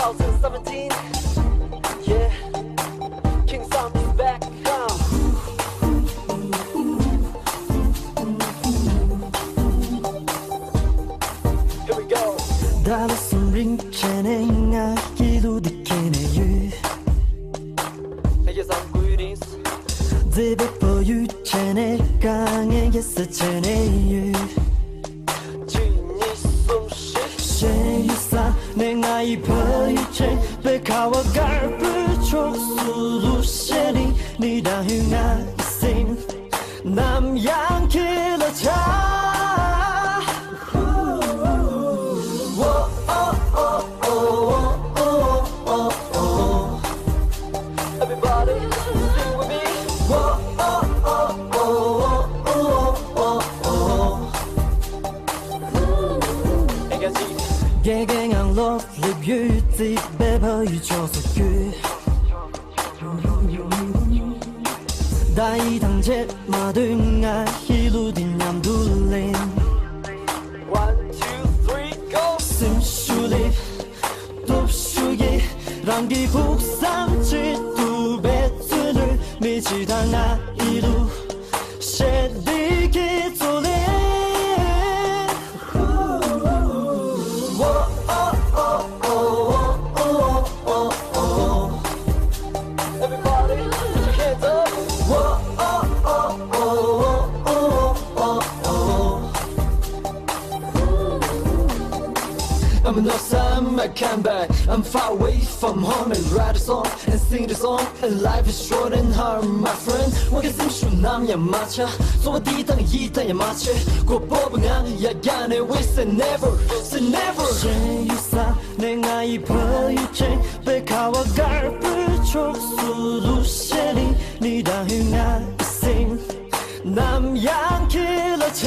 2017. Yeah, King Sam is back. Here we go. Dalla som ringkänningar 기도디키네유 Here's some greetings. Debe på utkänne gange 쓰체네유 주인이 숨쉬. 쉐유사 내가 이퍼유체 베카와 갈불 촉수루 쉐리 니다 흥아 이생 남양킬러차 Everybody, sing with me. 개갱한 lovely beauty 배버유줘서 그 다이당제 마등아 히루딘 냠둘린 1, 2, 3, go. 심슈리 돕슈기 랑기 국삼치 두 배트를 미치당아 이루 쉐디기 돌린 Everybody, put your hands up. I'm an awesome, I come back. I'm far away from home and write a song and sing the song. And life is short and hard, my friend. What can seem 남야 맞춰. So what 이 땅에 이 땅에 맞춰. 곧 뽑은 야간에 we say never, say never. 제유사 내가 이퍼유체 백화와 갈불 촉수루 쉐리 니다 흥아 이생 남양킬러차.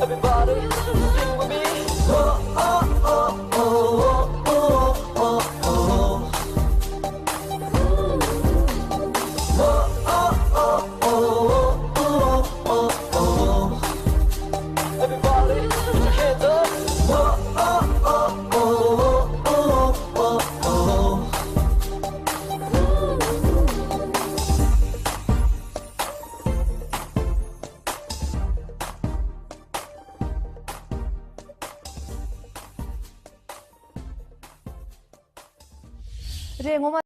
Everybody, sing with me. Everybody, put your hands up. ring